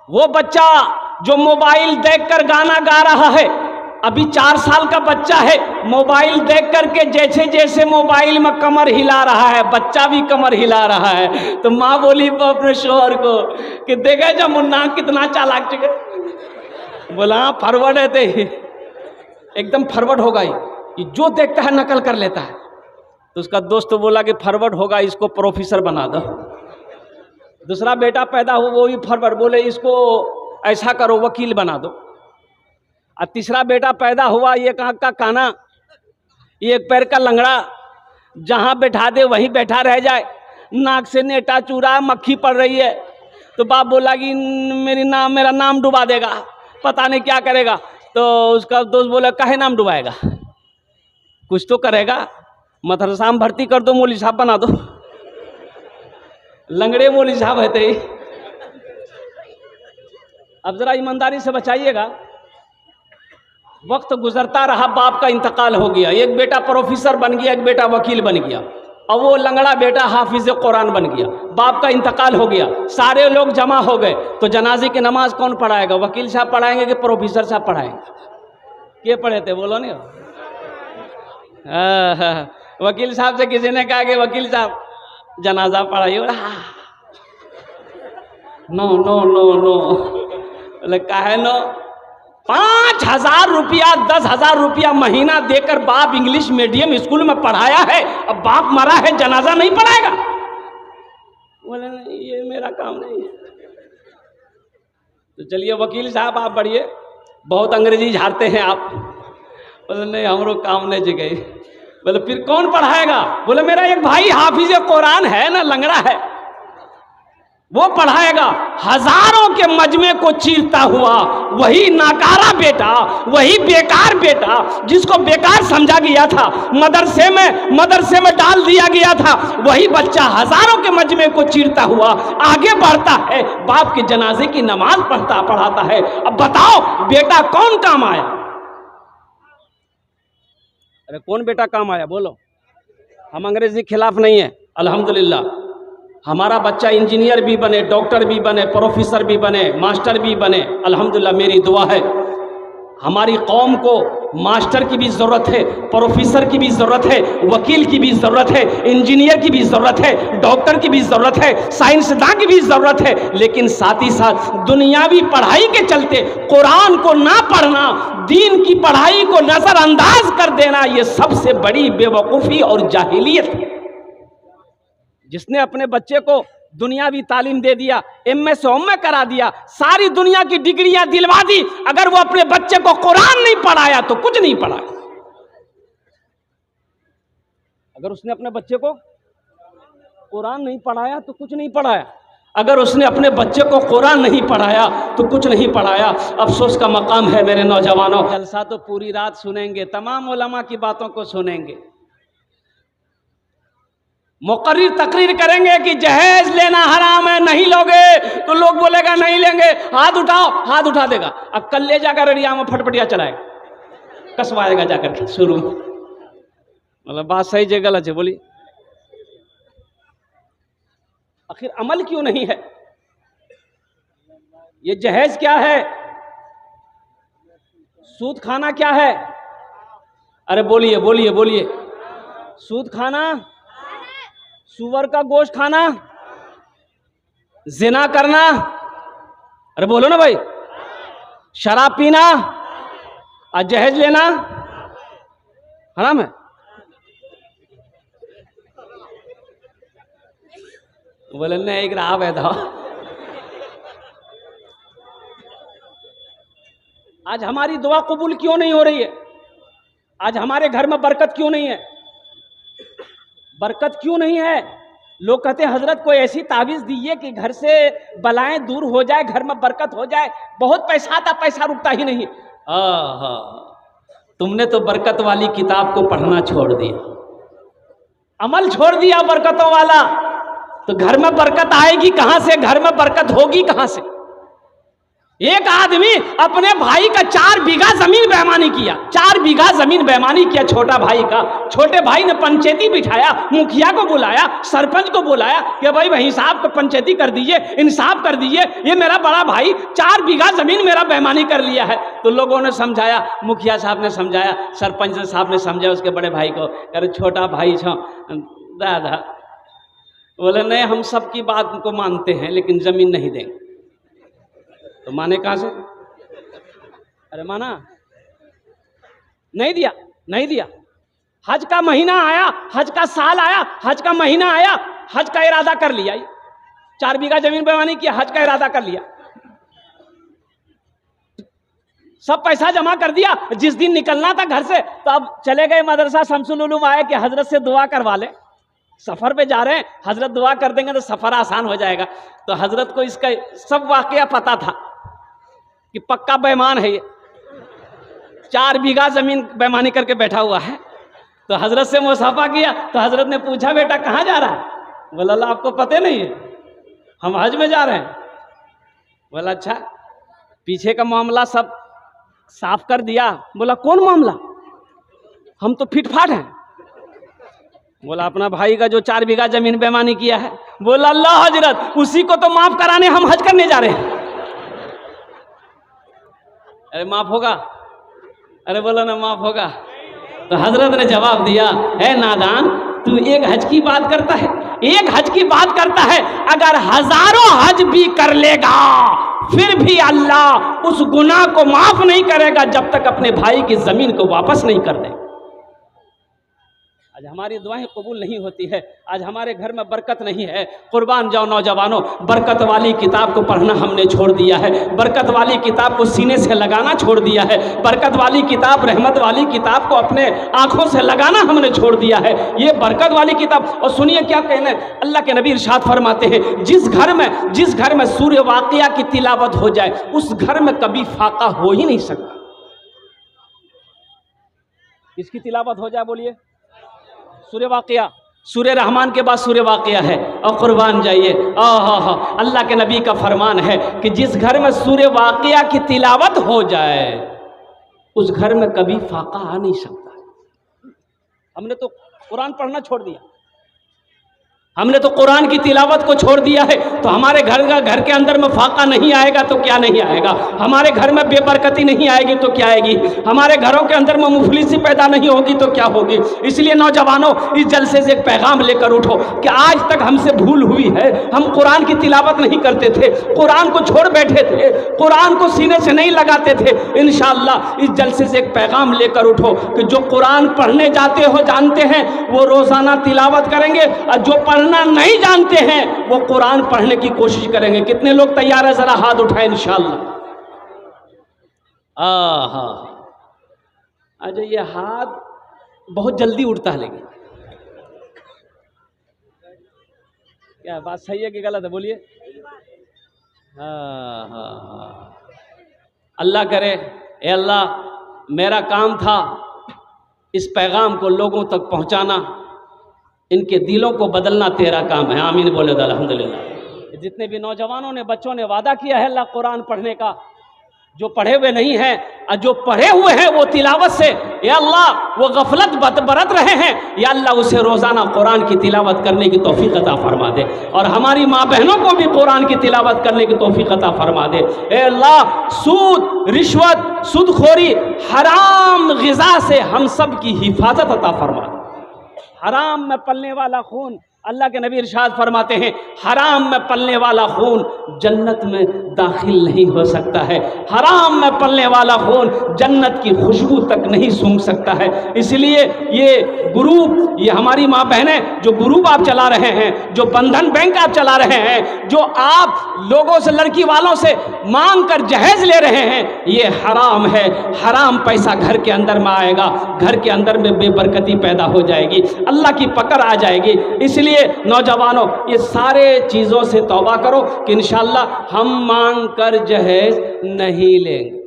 वो बच्चा जो मोबाइल देखकर गाना गा रहा है, अभी 4 साल का बच्चा है, मोबाइल देख करके जैसे जैसे मोबाइल में कमर हिला रहा है, बच्चा भी कमर हिला रहा है। तो माँ बोली अपने शोहर को कि देखा जा मुन्ना कितना चालाक चुके। बोला हाँ फॉरवर्ड है, ते एकदम फॉरवर्ड होगा, ये जो देखता है नकल कर लेता है। तो उसका दोस्त बोला कि फॉरवर्ड होगा, इसको प्रोफेसर बना दो। दूसरा बेटा पैदा हुआ, वो भी फॉरवर्ड, बोले इसको ऐसा करो वकील बना दो। और तीसरा बेटा पैदा हुआ, ये कहाँ का काना, ये एक पैर का लंगड़ा, जहाँ बैठा दे वहीं बैठा रह जाए, नाक से नेटा चूरा, मक्खी पड़ रही है। तो बाप बोला कि मेरा नाम डुबा देगा, पता नहीं क्या करेगा। तो उसका दोस्त बोला काहे नाम डुबाएगा, कुछ तो करेगा, मदरसा में भर्ती कर दो, मौलवी साहब बना दो। लंगड़े मौलवी साहब है थे। अब जरा ईमानदारी से बचाइएगा। वक्त गुजरता रहा, बाप का इंतकाल हो गया, एक बेटा प्रोफेसर बन गया, एक बेटा वकील बन गया, और वो लंगड़ा बेटा हाफिज कुरान बन गया। बाप का इंतकाल हो गया, सारे लोग जमा हो गए, तो जनाजे की नमाज कौन पढ़ाएगा, वकील साहब पढ़ाएंगे कि प्रोफेसर साहब पढ़ाएंगे? के पढ़े थे बोलो नहीं? वकील साहब से किसी ने कहा कि वकील साहब जनाजा पढ़ाइए, नो नो नो नो, बोले काहे नो? 5,000 रुपया 10,000 रुपया महीना देकर बाप इंग्लिश मीडियम स्कूल में पढ़ाया है, अब बाप मरा है, जनाजा नहीं पढ़ाएगा? बोले नहीं ये मेरा काम नहीं है। तो चलिए वकील साहब आप बढ़िए, बहुत अंग्रेजी झाड़ते हैं आप। बोले नहीं हमरो काम नहीं जगह। बोले फिर कौन पढ़ाएगा? बोले मेरा एक भाई हाफिज कुरान है ना, लंगड़ा है, वो पढ़ाएगा। हजारों के मजमे को चीरता हुआ वही नाकारा बेटा, वही बेकार बेटा जिसको बेकार समझा गया था, मदरसे में डाल दिया गया था, वही बच्चा हजारों के मजमे को चीरता हुआ आगे बढ़ता है, बाप के जनाजे की नमाज पढ़ाता है। अब बताओ बेटा कौन काम आया? अरे कौन बेटा काम आया बोलो? हम अंग्रेजी के खिलाफ नहीं है, अल्हम्दुलिल्लाह हमारा बच्चा इंजीनियर भी बने, डॉक्टर भी बने, प्रोफेसर भी बने, मास्टर भी बने, अल्हम्दुलिल्लाह मेरी दुआ है। हमारी कौम को मास्टर की भी ज़रूरत है, प्रोफेसर की भी ज़रूरत है, वकील की भी ज़रूरत है, इंजीनियर की भी ज़रूरत है, डॉक्टर की भी ज़रूरत है, साइंसदान की भी ज़रूरत है। लेकिन साथ ही साथ दुनियावी पढ़ाई के चलते कुरान को ना पढ़ना, दीन की पढ़ाई को नज़रअंदाज कर देना, ये सबसे बड़ी बेवकूफ़ी और जाहिलियत है। जिसने अपने बच्चे को दुनियावी तालीम दे दिया, एमए से ओमए करा दिया, सारी दुनिया की डिग्रियां दिलवा दी, अगर वो अपने बच्चे को कुरान नहीं पढ़ाया तो कुछ नहीं पढ़ाया। अगर उसने अपने बच्चे को कुरान नहीं पढ़ाया तो कुछ नहीं पढ़ाया, अगर उसने अपने बच्चे को कुरान नहीं पढ़ाया तो कुछ नहीं पढ़ाया। अफसोस का मकाम है मेरे नौजवानों। जलसा तो पूरी रात सुनेंगे, तमाम उलमा की बातों को सुनेंगे, मुकर्रिर तकरीर करेंगे कि जहेज लेना हराम है, नहीं लोगे तो लोग बोलेगा नहीं लेंगे, हाथ उठाओ, हाथ उठा देगा। अब कल ले जाकर रेडिया में फटफटिया चलाएगा, कसवाएगा जाकर के शुरू में। मतलब बात सही है गलत है बोलिए? आखिर अमल क्यों नहीं है? ये जहेज क्या है? सूद खाना क्या है? अरे बोलिए बोलिए बोलिए। सूद खाना, सुअर का गोश्त खाना, जिना करना, अरे बोलो ना भाई, शराब पीना और जहेज लेना हराम है। बोले नहीं एक राह है था। आज हमारी दुआ कबूल क्यों नहीं हो रही है? आज हमारे घर में बरकत क्यों नहीं है? बरकत क्यों नहीं है? लोग कहते हैं हजरत कोई ऐसी तावीज़ दीजिए कि घर से बलाएं दूर हो जाए, घर में बरकत हो जाए। बहुत पैसा आता, पैसा रुकता ही नहीं। तुमने तो बरकत वाली किताब को पढ़ना छोड़ दिया, अमल छोड़ दिया बरकतों वाला, तो घर में बरकत आएगी कहां से? घर में बरकत होगी कहां से? एक आदमी अपने भाई का 4 बीघा जमीन बेईमानी किया, 4 बीघा जमीन बेईमानी किया छोटा भाई का। छोटे भाई ने पंचायती बिठाया, मुखिया को बुलाया, सरपंच को बुलाया कि भाई हिसाब को पंचायती कर दीजिए, इंसाफ कर दीजिए, ये मेरा बड़ा भाई 4 बीघा जमीन मेरा बेईमानी कर लिया है। तो लोगों ने समझाया, मुखिया साहब ने समझाया, सरपंच साहब ने समझाया उसके बड़े भाई को, अरे छोटा भाई छो दादा। बोले नहीं, हम सबकी बात को मानते हैं लेकिन जमीन नहीं देंगे। तो माने कहां से? अरे माना नहीं दिया, नहीं दिया। हज का महीना आया, हज का साल आया, हज का महीना आया, हज का इरादा कर लिया, 4 बीघा जमीन बेईमानी किया, हज का इरादा कर लिया, सब पैसा जमा कर दिया। जिस दिन निकलना था घर से तो अब चले गए मदरसा शमसुल उलूम, आए कि हजरत से दुआ करवा ले, सफर पे जा रहे हैं, हजरत दुआ कर देंगे तो सफर आसान हो जाएगा। तो हजरत को इसका सब वाकया पता था कि पक्का बेईमान है ये, 4 बीघा जमीन बेईमानी करके बैठा हुआ है। तो हजरत से मुसाफा किया तो हजरत ने पूछा, बेटा कहाँ जा रहा है? बोला अल्लाह आपको पता नहीं है, हम हज में जा रहे हैं। बोला अच्छा, पीछे का मामला सब साफ कर दिया? बोला कौन मामला, हम तो फिटफाट हैं। बोला अपना भाई का जो 4 बीघा जमीन बेईमानी किया है। बोला अल्लाह हजरत, उसी को तो माफ कराने हम हज करने जा रहे हैं। अरे माफ होगा? अरे बोला ना माफ होगा। तो हजरत ने जवाब दिया, है नादान, तू एक हज की बात करता है, एक हज की बात करता है, अगर हजारों हज भी कर लेगा फिर भी अल्लाह उस गुनाह को माफ नहीं करेगा जब तक अपने भाई की जमीन को वापस नहीं कर दे। आज हमारी दुआएं कबूल नहीं होती है, आज हमारे घर में बरकत नहीं है। कुर्बान जाओ नौजवानों, बरकत वाली किताब को पढ़ना हमने छोड़ दिया है, बरकत वाली किताब को सीने से लगाना छोड़ दिया है, बरकत वाली किताब, रहमत वाली किताब को अपने आंखों से लगाना हमने छोड़ दिया है। ये बरकत वाली किताब। और सुनिए क्या कहना है, अल्लाह के नबी इरशाद फरमाते हैं, जिस घर में सूर्य वाक़िया की तिलावत हो जाए उस घर में कभी फाका हो ही नहीं सकता। किसकी तिलावत हो जाए बोलिए? सूर्य वाक़िया। सूर्य रहमान के बाद सूर्य वाक़िया है। और कुर्बान जाइए, अल्लाह के नबी का फरमान है कि जिस घर में सूर्य वाक़िया की तिलावत हो जाए उस घर में कभी फाका आ नहीं सकता। हमने तो कुरान पढ़ना छोड़ दिया, हमने तो कुरान की तिलावत को छोड़ दिया है। तो हमारे घर के अंदर में फाका नहीं आएगा तो क्या नहीं आएगा, हमारे घर में बेबरकती नहीं आएगी तो क्या आएगी, हमारे घरों के अंदर में मुफलिसी पैदा नहीं होगी तो क्या होगी। इसलिए नौजवानों, इस जलसे से एक पैगाम लेकर उठो कि आज तक हमसे भूल हुई है, हम कुरान की तिलावत नहीं करते थे, कुरान को छोड़ बैठे थे, कुरान को सीने से नहीं लगाते थे। इंशाअल्लाह इस जलसे से एक पैगाम लेकर उठो कि जो कुरान पढ़ने जाते हो जानते हैं वो रोज़ाना तिलावत करेंगे, और जो पढ़ना नहीं जानते हैं वो कुरान पढ़ने की कोशिश करेंगे। कितने लोग तैयार है? जरा हाथ उठाएं इंशाअल्लाह। अच्छा, ये हाथ बहुत जल्दी उठता है, लेकिन क्या बात सही है कि गलत है बोलिए? अल्लाह करे, ए अल्लाह मेरा काम था इस पैगाम को लोगों तक पहुंचाना, इनके दिलों को बदलना तेरा काम है। आमीन बोले तो अल्हम्दुलिल्लाह। जितने भी नौजवानों ने, बच्चों ने वादा किया है अल्लाह कुरान पढ़ने का, जो पढ़े हुए नहीं हैं और जो पढ़े हुए हैं वो तिलावत से, या अल्लाह वो गफलत बरत रहे हैं, या अल्लाह उसे रोज़ाना कुरान की तिलावत करने की तौफीक अता फरमा दे। और हमारी माँ बहनों को भी कुरान की तिलावत करने की तौफीक अता फरमा दे। ए अल्लाह, सूद, रिश्वत, सूदखोरी, हराम ग़िज़ा से हम सब की हिफाजत अता फरमा दे। हराम में पलने वाला खून, अल्लाह के नबी इरशाद फरमाते हैं, हराम में पलने वाला खून जन्नत में दाखिल नहीं हो सकता है, हराम में पलने वाला खून जन्नत की खुशबू तक नहीं सूंघ सकता है। इसलिए ये ग्रुप, ये हमारी माँ बहनें जो ग्रुप आप चला रहे हैं, जो बंधन बैंक आप चला रहे हैं, जो आप लोगों से, लड़की वालों से मांग कर जहेज ले रहे हैं, ये हराम है। हराम पैसा घर के अंदर में आएगा, घर के अंदर में बेबरकती पैदा हो जाएगी, अल्लाह की पकड़ आ जाएगी। इसलिए नौजवानों, ये सारे चीज़ों से तौबा करो कि इंशाअल्लाह हम मांग कर जहेज नहीं लेंगे।